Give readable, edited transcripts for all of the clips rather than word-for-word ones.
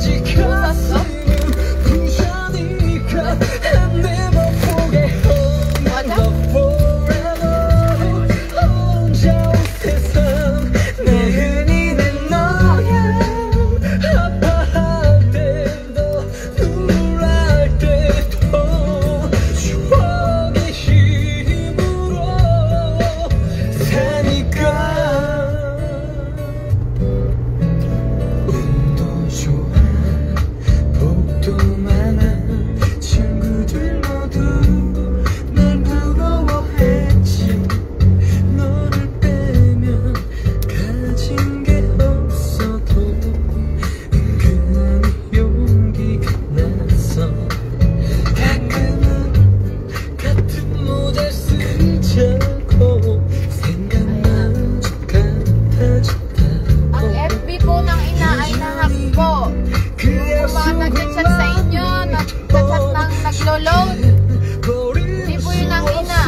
웃었어? Naglo-load. Di po yun ang ina.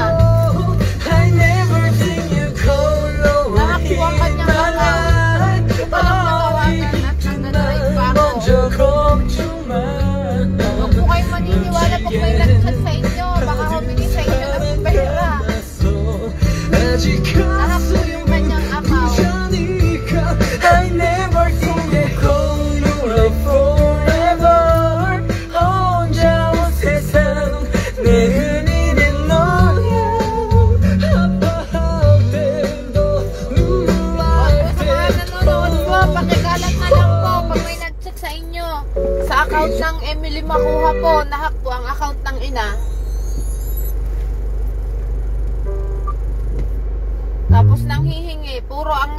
Nakakuha ka niya mga. Ito pa lang natawagan at nag-drive pa ako. Huwag po kayo maniniwala pag may nag-chat sa inyo. Baka humingi sa inyo ng pera. Lahat po yung kanyang account. I never think that cold love forever. 혼자 온 세상 내 흔히는 너야. 아파할 때도 우울할 때도. Pakikalat na lang po pag may nag-chat sa inyo. Sa account ng Emily Makuha po. Nahack po ang account ng ina. Tapos nang hihingi, puro ang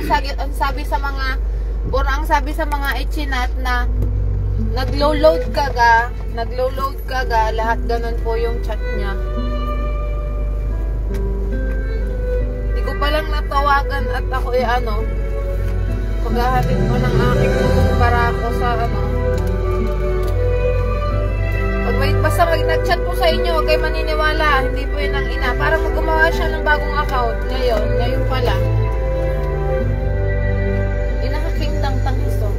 sabi sa mga ichinat na naglo-load ka ga, lahat ganun po yung chat niya. Hindi ko palang natawagan at ako paghahatid ko ng aking barako sa basta nag-chat po sa inyo, huwag kayo maniniwala, hindi po yun ang ina. Para gumawa siya ng bagong account ngayon pala. Inakaking tanghiso.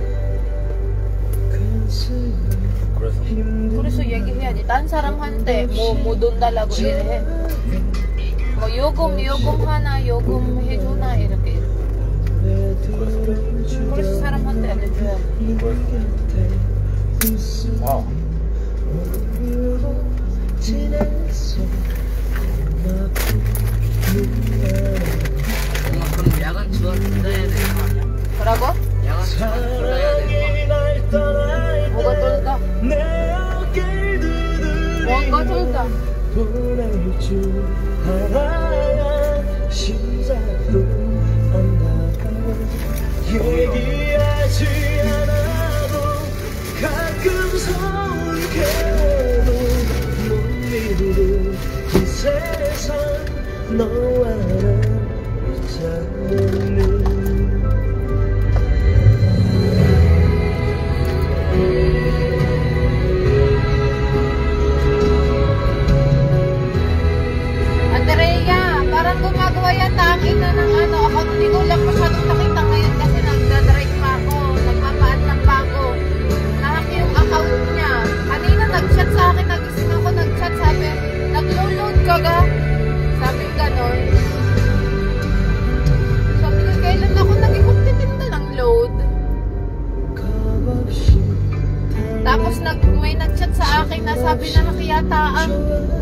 그래서 얘기해야지. 딴 사람한테 돈 달라고 이래. 요금 하나 요금해주나 이렇게. 그래서 사람한테 안 해줘야. 와. 그럼 야간 주어 들어야 되는 거 아니야? 뭐라고? 야간 주어 들어야 되는 거 아니야? 뭐가 돌다? 뭔가 돌다? 보낼 줄 알아야 시작도 한다고 얘기하지 않아도 가끔 서운해도 못 믿는 이 세상 너와는 있지 않는 parang gumagawa yata ang ina ng account. Hindi ko lang masyadong nakita ngayon kasi nagdadrive pa ako, nagpapaadlang pa ako. Nahack yung account niya. Kanina nag-chat sa akin, nagising ako, nag-chat, sabi, naglo-load ka ga? Sabi ganon. Sabi ko, kailan ako nag-ikot-titinda ng load? Tapos may nag-chat sa akin na sabi na nakiyata ang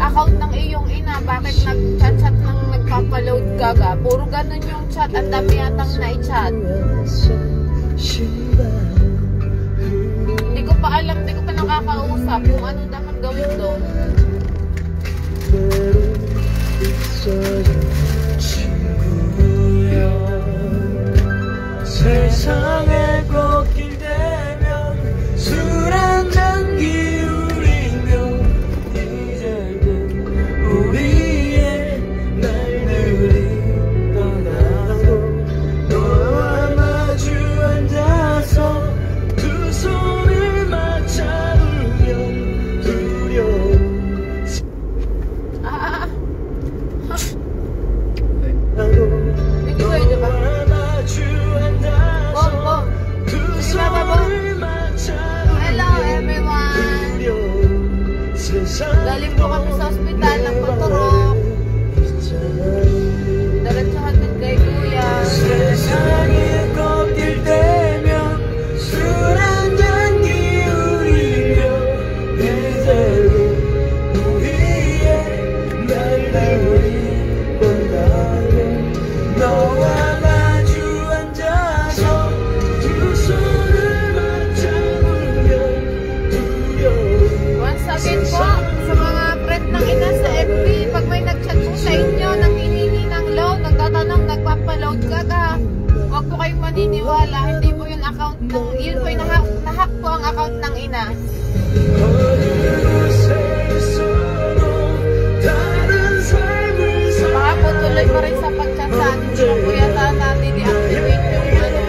account ng iyong ina. Bakit nag-chat ng nagpapaload ka ga? Puro ganun yung chat. Ang dami yatang na-chat. Hindi ko pa alam, hindi ko pa nakakausap kung ano dapat gawin doon. 세상에 꽃길 되면 술 한잔 기울이며 이제는 우리의 날들이 떠나고 너와 마주 앉아서 두 손을 맞잡으면 두려운 Hindi ko pwede ba? 마주 앉아서 두 hindi po yung account ng, yun po yung nahack po ang account ng ina. Baka po tuloy pa rin sa pag-chat sa atin. Hindi po yata natin i-activate yung ano.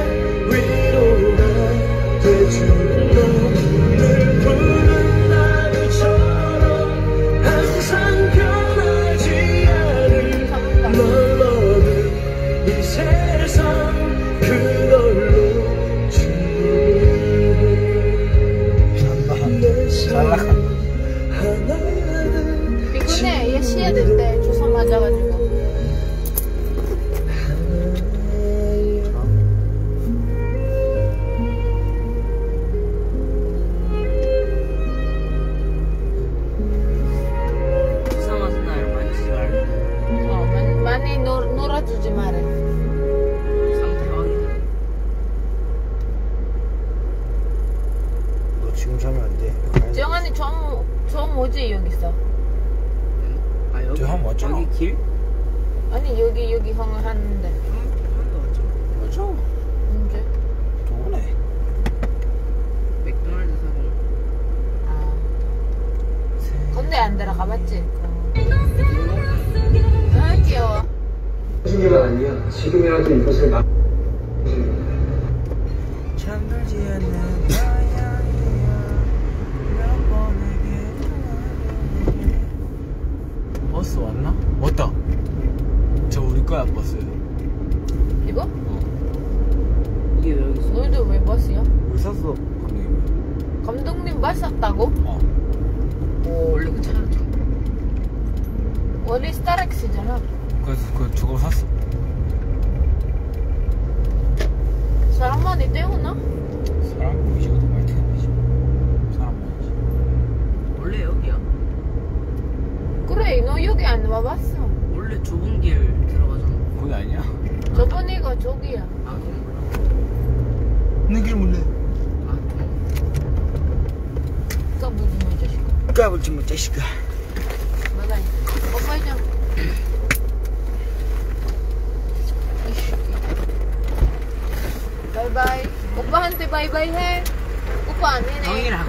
피곤해. 얘 쉬어야 된대. 주소 맞아가지고. 이상한 날 만지지 말고 많이 놀아주지 말해. 상태 확인. 너 지금 자면 안 돼. 정한이 좀 뭐지 여기서? 아 여기 저 형 왔잖아. 여기 길? 아니 여기 형을 하는데. 한도 왔죠. 맞아. 언제? 도네. 맥도날드 사고. 아. 건대 안 들어가봤지? 아 귀여워. 신기가 아니야. 지금이라도 이것을 막. 잠들지 않는 고양이야 몇 번에게 버스 왔나? 왔다. 저 우리 거야 버스. 이거? 이게 왜 여기 있어? 너희들 왜 버스야? 우리 샀어 감독님. 감독님 버스 샀다고? 어. 원래 그 차였죠. 원래 스타렉스잖아. 그래서 저거 샀어. 사람 많이 때우나? 사람 보이지가 더 많이 되는데 사람 많지. 원래 여기야. 그래 너 여기 안 와봤어. 원래 좁은 길 들어가잖아. 거기 아니야? 저번에가 저기야. 아 그건 몰라. 내길 몰래. 아 까부지 마 자식아. 까불지 마 자식아. 바이바이. 오빠 좀. 바이바이. 오빠한테 바이바이 해. 오빠 안 해네. 형이랑.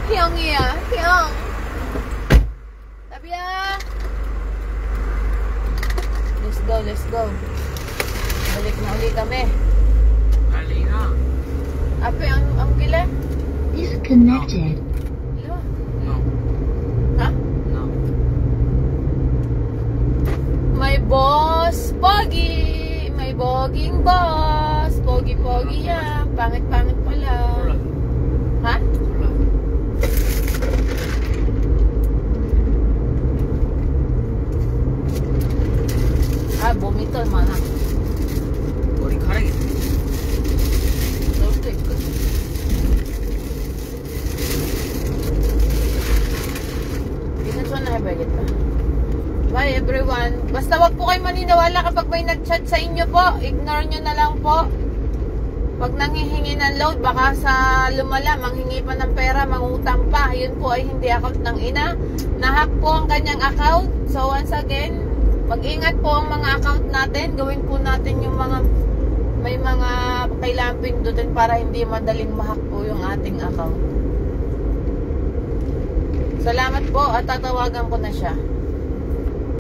형이야. 형. Tabiya. Let's go. Balik na ulit kami. 빨리 나. Ape, ang kila? Disconnected. Ilo. No. Ha? No. May boss, Pogi. May boging boss. Pogi yan. Pangit pala. 몰라. Ha? 몰라. Ah, vomito, hermana. 머리카락이. Daw ito eh. Pinasyon na kita. Bye everyone. Basta wag po kayo maniniwala kapag may nag-chat sa inyo po. Ignore nyo na lang po. Pag nanghihingi ng load, baka sa lumala, manghingi pa ng pera, mangutang pa. Yun po ay hindi account ng ina. Nahack po ang kanyang account. So once again, mag-ingat po ang mga account natin. Gawin po natin yung mga may mga kailangan pindutin para hindi madaling mahack po yung ating account. Salamat po at tatawagan ko na siya.